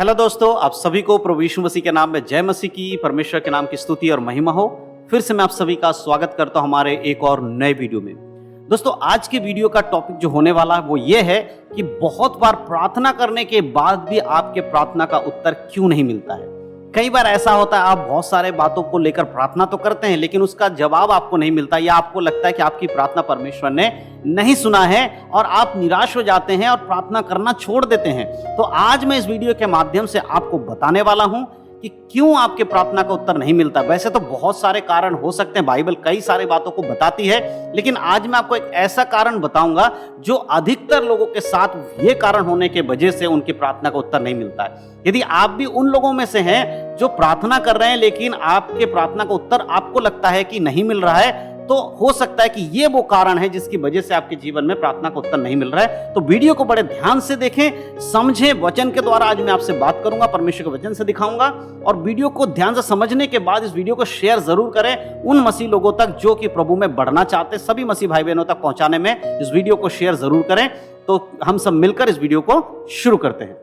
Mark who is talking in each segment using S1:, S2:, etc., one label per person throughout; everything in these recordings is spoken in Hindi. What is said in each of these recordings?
S1: हेलो दोस्तों, आप सभी को प्रभु यीशु मसीह के नाम में जय मसीह की, परमेश्वर के नाम की स्तुति और महिमा हो। फिर से मैं आप सभी का स्वागत करता हूं हमारे एक और नए वीडियो में। दोस्तों, आज के वीडियो का टॉपिक जो होने वाला है वो ये है कि बहुत बार प्रार्थना करने के बाद भी आपके प्रार्थना का उत्तर क्यों नहीं मिलता है। कई बार ऐसा होता है, आप बहुत सारे बातों को लेकर प्रार्थना तो करते हैं लेकिन उसका जवाब आपको नहीं मिलता, या आपको लगता है कि आपकी प्रार्थना परमेश्वर ने नहीं सुना है और आप निराश हो जाते हैं और प्रार्थना करना छोड़ देते हैं। तो आज मैं इस वीडियो के माध्यम से आपको बताने वाला हूं कि क्यों आपके प्रार्थना का उत्तर नहीं मिलता। वैसे तो बहुत सारे कारण हो सकते हैं, बाइबल कई सारी बातों को बताती है, लेकिन आज मैं आपको एक ऐसा कारण बताऊंगा जो अधिकतर लोगों के साथ ये कारण होने के वजह से उनकी प्रार्थना का उत्तर नहीं मिलता है। यदि आप भी उन लोगों में से हैं जो प्रार्थना कर रहे हैं लेकिन आपके प्रार्थना का उत्तर आपको लगता है कि नहीं मिल रहा है, तो हो सकता है कि ये वो कारण है जिसकी वजह से आपके जीवन में प्रार्थना का उत्तर नहीं मिल रहा है। तो वीडियो को बड़े ध्यान से देखें, समझें। वचन के द्वारा आज मैं आपसे बात करूंगा, परमेश्वर के वचन से दिखाऊंगा, और वीडियो को ध्यान से समझने के बाद इस वीडियो को शेयर जरूर करें उन मसीह लोगों तक जो कि प्रभु में बढ़ना चाहते हैं। सभी मसीह भाई बहनों तक पहुंचाने में इस वीडियो को शेयर जरूर करें। तो हम सब मिलकर इस वीडियो को शुरू करते हैं।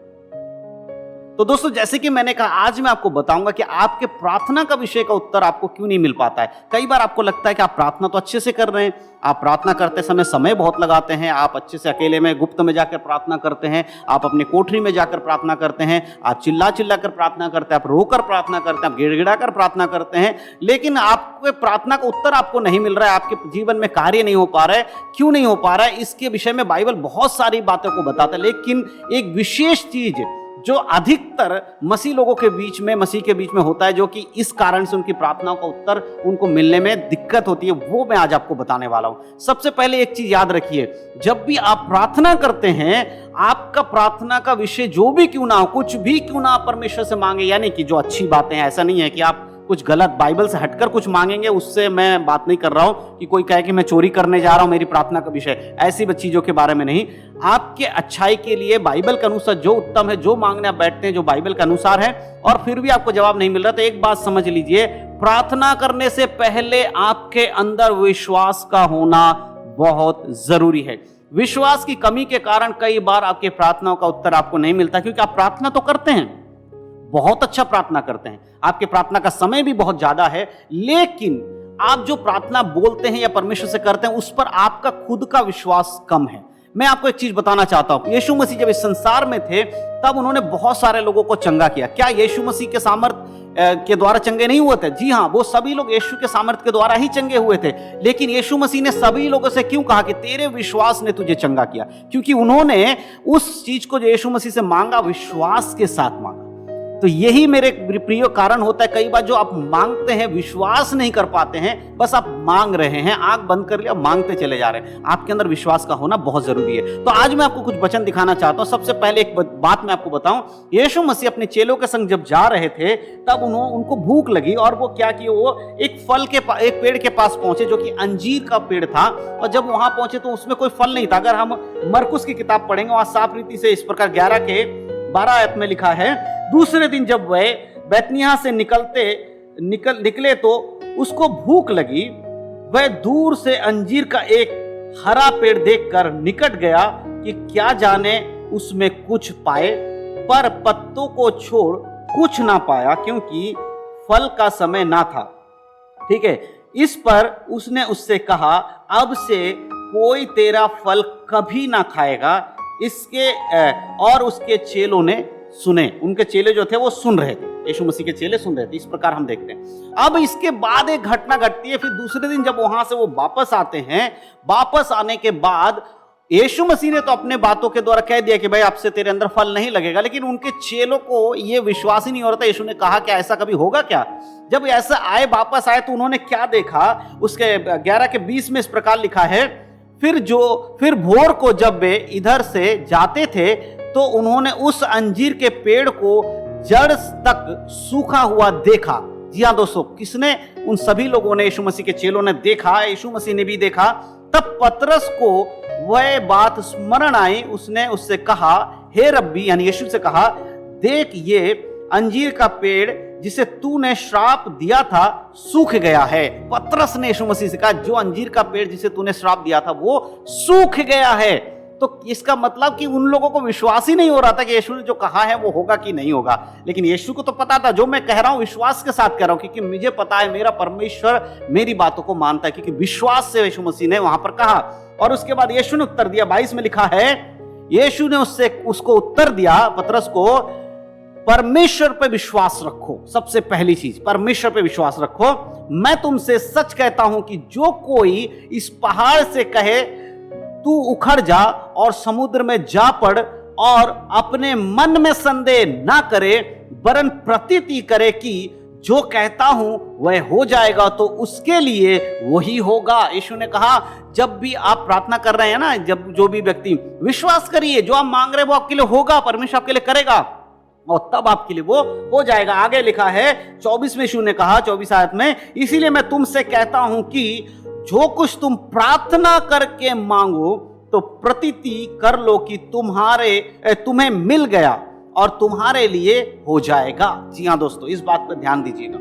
S1: तो दोस्तों, जैसे कि मैंने कहा, आज मैं आपको बताऊंगा कि आपके प्रार्थना का विषय का उत्तर आपको क्यों नहीं मिल पाता है। कई बार आपको लगता है कि आप प्रार्थना तो अच्छे से कर रहे हैं, आप प्रार्थना करते समय बहुत लगाते हैं, आप अच्छे से अकेले में गुप्त में जाकर प्रार्थना करते हैं, आप अपने कोठरी में जाकर प्रार्थना करते हैं, आप चिल्ला कर प्रार्थना करते हैं, आप रोकर प्रार्थना करते हैं, आप गिड़गिड़ा कर प्रार्थना करते हैं, लेकिन आपके प्रार्थना का उत्तर आपको नहीं मिल रहा है, आपके जीवन में कार्य नहीं हो पा रहा है। क्यों नहीं हो पा रहा है, इसके विषय में बाइबल बहुत सारी बातों को बताता है, लेकिन एक विशेष चीज जो अधिकतर मसीह लोगों के बीच में, मसीह के बीच में होता है, जो कि इस कारण से उनकी प्रार्थनाओं का उत्तर उनको मिलने में दिक्कत होती है, वो मैं आज आपको बताने वाला हूं। सबसे पहले एक चीज याद रखिए, जब भी आप प्रार्थना करते हैं, आपका प्रार्थना का विषय जो भी क्यों ना हो, कुछ भी क्यों ना आप परमेश्वर से मांगे, यानी कि जो अच्छी बातें हैं, ऐसा नहीं है कि आप कुछ गलत बाइबल से हटकर कुछ मांगेंगे, उससे मैं बात नहीं कर रहा हूं कि कोई कहे कि मैं चोरी करने जा रहा हूं, मेरी प्रार्थना का विषय, ऐसी चीजों के बारे में नहीं। आपके अच्छाई के लिए बाइबल के अनुसार जो उत्तम है, जो मांगने आप बैठते हैं जो बाइबल के अनुसार है, और फिर भी आपको जवाब नहीं मिल रहा, तो एक बात समझ लीजिए, प्रार्थना करने से पहले आपके अंदर विश्वास का होना बहुत जरूरी है। विश्वास की कमी के कारण कई बार आपके प्रार्थनाओं का उत्तर आपको नहीं मिलता, क्योंकि आप प्रार्थना तो करते हैं, बहुत अच्छा प्रार्थना करते हैं, आपके प्रार्थना का समय भी बहुत ज्यादा है, लेकिन आप जो प्रार्थना बोलते हैं या परमेश्वर से करते हैं उस पर आपका खुद का विश्वास कम है। मैं आपको एक चीज बताना चाहता हूं, यीशु मसीह जब इस संसार में थे तब उन्होंने बहुत सारे लोगों को चंगा किया। क्या यीशु मसीह के सामर्थ्य के द्वारा चंगे नहीं हुए थे? जी हां, वो सभी लोग यीशु के सामर्थ्य के द्वारा ही चंगे हुए थे, लेकिन यीशु मसीह ने सभी लोगों से क्यों कहा कि तेरे विश्वास ने तुझे चंगा किया? क्योंकि उन्होंने उस चीज को जो यीशु मसीह से मांगा, विश्वास के साथ मांगा। तो यही मेरे प्रिय कारण होता है, कई बार जो आप मांगते हैं विश्वास नहीं कर पाते हैं, बस आप मांग रहे हैं, आंख बंद कर लिया, मांगते चले जा रहे हैं। आपके अंदर विश्वास का होना बहुत जरूरी है। तो आज मैं आपको कुछ वचन दिखाना चाहता हूं। सबसे पहले एक बात मैं आपको बताऊं, यीशु मसीह अपने चेलों के संग जब जा रहे थे तब उनको भूख लगी, और वो क्या किए, वो एक पेड़ के पास पहुंचे जो कि अंजीर का पेड़ था, और जब वहां पहुंचे तो उसमें कोई फल नहीं था। अगर हम मरकुस की किताब पढ़ेंगे, वहां साफ रीति से इस प्रकार 11 के 12 आयत में लिखा है, दूसरे दिन जब वह बैतनिय्याह से निकले तो उसको भूख लगी। वह दूर से अंजीर का एक हरा पेड़ देखकर निकट गया कि क्या जाने उसमें कुछ पाए, पर पत्तों को छोड़ कुछ ना पाया, क्योंकि फल का समय ना था। ठीक है, इस पर उसने उससे कहा, अब से कोई तेरा फल कभी ना खाएगा। और उसके चेलों ने सुने, उनके चेले जो थे वो सुन रहे थे, यीशु मसीह के चेले सुन रहे थे। इस प्रकार हम देखते हैं। अब इसके बाद एक घटना घटती है। फिर दूसरे दिन जब वहां से वो वापस आते हैं, वापस आने के बाद यीशु मसीह ने तो अपने बातों के द्वारा कह दिया कि भाई आपसे तेरे अंदर फल नहीं लगेगा, लेकिन उनके चेलों को ये विश्वास ही नहीं हो रहा था। यीशु ने कहा क्या ऐसा कभी होगा क्या? जब ऐसा आए, वापस आए, तो उन्होंने क्या देखा, उसके 11 के 20 में इस प्रकार लिखा है, फिर भोर को जब वे इधर से जाते थे तो उन्होंने उस अंजीर के पेड़ को जड़ तक सूखा हुआ देखा। जी हाँ दोस्तों, किसने? उन सभी लोगों ने, यीशु मसीह के चेलों ने देखा, यीशु मसीह ने भी देखा। तब पतरस को वह बात स्मरण आई, उसने उससे कहा, हे रब्बी, यानी यीशु से कहा, देख ये अंजीर का पेड़ जिसे तूने श्राप दिया था सूख गया है। पतरस ने यीशु मसीह से कहा, जो अंजीर का पेड़ जिसे तूने श्राप दिया था वो सूख गया है। तो इसका मतलब कि उन लोगों को विश्वास ही नहीं हो रहा था कि यीशु ने जो कहा है वो होगा कि नहीं होगा। लेकिन यीशु को तो पता था, जो मैं कह रहा हूं विश्वास के साथ कह रहा हूं, क्योंकि मुझे पता है मेरा परमेश्वर मेरी बातों को मानता है, क्योंकि विश्वास से यीशु मसीह ने वहां पर कहा। और उसके बाद यीशु ने उत्तर दिया, 22 में लिखा है, यीशु ने उसको उत्तर दिया पतरस को, परमेश्वर पे विश्वास रखो। सबसे पहली चीज परमेश्वर पे विश्वास रखो। मैं तुमसे सच कहता हूं कि जो कोई इस पहाड़ से कहे तू उखड़ जा और समुद्र में जा पड़, और अपने मन में संदेह ना करे वरन प्रतीति करे कि जो कहता हूं वह हो जाएगा, तो उसके लिए वही होगा। यीशु ने कहा जब भी आप प्रार्थना कर रहे हैं ना, जब जो भी व्यक्ति, विश्वास करिए जो आप मांग रहे हैं वो आपके लिए होगा, परमेश्वर आपके लिए करेगा और तब आपके लिए वो हो जाएगा। आगे लिखा है 24 में यीशु ने कहा, 24 आयत में, इसीलिए मैं तुमसे कहता हूं कि जो कुछ तुम प्रार्थना करके मांगो तो प्रतीति कर लो कि तुम्हें मिल गया और तुम्हारे लिए हो जाएगा। जी हाँ दोस्तों, इस बात पर ध्यान दीजिएगा।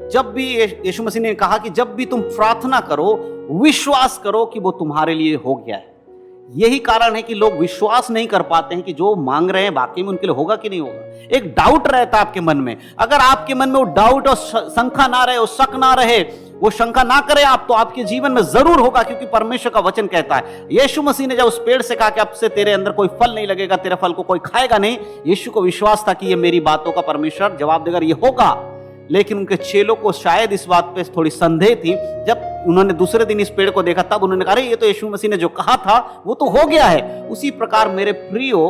S1: जब भी यीशु मसीह ने कहा कि जब भी तुम प्रार्थना करो विश्वास करो कि वो तुम्हारे लिए हो गया है। यही कारण है कि लोग विश्वास नहीं कर पाते हैं कि जो मांग रहे हैं वाकई में उनके लिए होगा कि नहीं होगा। एक डाउट रहता है आपके मन में। अगर आपके मन में वो डाउट और शंका ना रहे, वो शक ना रहे, वो शंका ना करे आप, तो आपके जीवन में जरूर होगा, क्योंकि परमेश्वर का वचन कहता है। यीशु मसीह ने जब उस पेड़ से कहा कि अब से तेरे अंदर कोई फल नहीं लगेगा, तेरे फल को कोई खाएगा नहीं, यीशु को विश्वास था कि ये मेरी बातों का परमेश्वर जवाब देगा, ये होगा। लेकिन उनके चेलों को शायद इस बात पे थोड़ी संदेह थी। जब उन्होंने दूसरे दिन इस पेड़ को देखा तब उन्होंने कहा, ये तो यीशु मसीह ने जो कहा था वो तो हो गया है। उसी प्रकार मेरे प्रियो,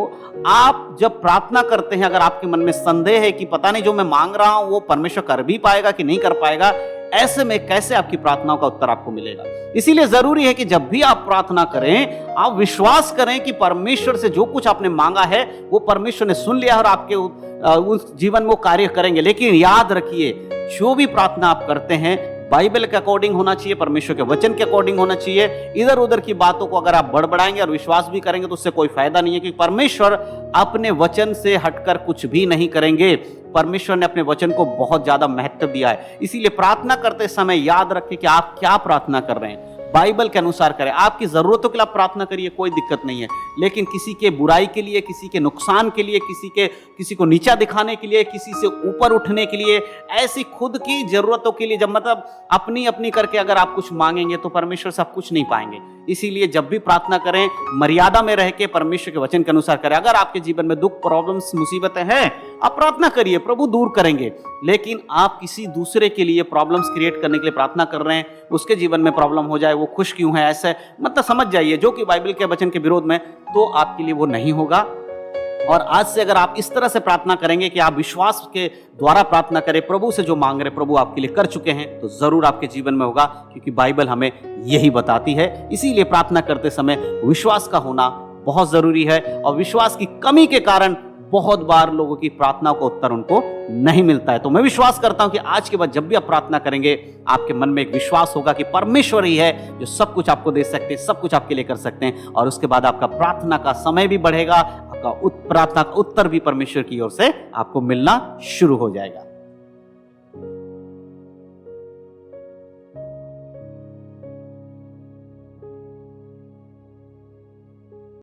S1: आप जब प्रार्थना करते हैं, अगर आपके मन में संदेह है कि पता नहीं जो मैं मांग रहा हूं वो परमेश्वर कर भी पाएगा कि नहीं कर पाएगा, ऐसे में कैसे आपकी प्रार्थनाओं का उत्तर आपको मिलेगा। इसीलिए जरूरी है कि जब भी आप प्रार्थना करें, आप विश्वास करें कि परमेश्वर से जो कुछ आपने मांगा है वो परमेश्वर ने सुन लिया और आपके उस जीवन में वो कार्य करेंगे। लेकिन याद रखिए, जो भी प्रार्थना आप करते हैं बाइबल के अकॉर्डिंग होना चाहिए, परमेश्वर के वचन के अकॉर्डिंग होना चाहिए। इधर उधर की बातों को अगर आप बड़बड़ाएंगे और विश्वास भी करेंगे तो उससे कोई फायदा नहीं है, क्योंकि परमेश्वर अपने वचन से हटकर कुछ भी नहीं करेंगे। परमेश्वर ने अपने वचन को बहुत ज्यादा महत्व दिया है। इसीलिए प्रार्थना करते समय याद रखें कि आप क्या प्रार्थना कर रहे हैं, बाइबल के अनुसार करें। आपकी जरूरतों के लिए आप प्रार्थना करिए, कोई दिक्कत नहीं है, लेकिन किसी के बुराई के लिए, किसी के नुकसान के लिए, किसी को नीचा दिखाने के लिए, किसी से ऊपर उठने के लिए, ऐसी खुद की जरूरतों के लिए, जब मतलब अपनी अपनी करके अगर आप कुछ मांगेंगे तो परमेश्वर से आप कुछ नहीं पाएंगे। इसीलिए जब भी प्रार्थना करें मर्यादा में रह के परमेश्वर के वचन के अनुसार करें। अगर आपके जीवन में दुख, प्रॉब्लम्स, मुसीबतें हैं, आप प्रार्थना करिए, प्रभु दूर करेंगे। लेकिन आप किसी दूसरे के लिए प्रॉब्लम्स क्रिएट करने के लिए प्रार्थना कर रहे हैं, उसके जीवन में प्रॉब्लम हो जाए, वो खुश क्यों है, ऐसे मतलब समझ जाइए, जो कि बाइबल के वचन के विरोध में, तो आपके लिए वो नहीं होगा। और आज से अगर आप इस तरह से प्रार्थना करेंगे कि आप विश्वास के द्वारा प्रार्थना करें, प्रभु से जो मांग रहे प्रभु आपके लिए कर चुके हैं, तो जरूर आपके जीवन में होगा, क्योंकि बाइबल हमें यही बताती है। इसीलिए प्रार्थना करते समय विश्वास का होना बहुत जरूरी है। और विश्वास की कमी के कारण बहुत बार लोगों की प्रार्थना का उत्तर उनको नहीं मिलता है। तो मैं विश्वास करता हूं कि आज के बाद जब भी आप प्रार्थना करेंगे, आपके मन में एक विश्वास होगा कि परमेश्वर ही है जो सब कुछ आपको दे सकते हैं, सब कुछ आपके लिए कर सकते हैं। और उसके बाद आपका प्रार्थना का समय भी बढ़ेगा, आपका प्रार्थना का उत्तर भी परमेश्वर की ओर से आपको मिलना शुरू हो जाएगा।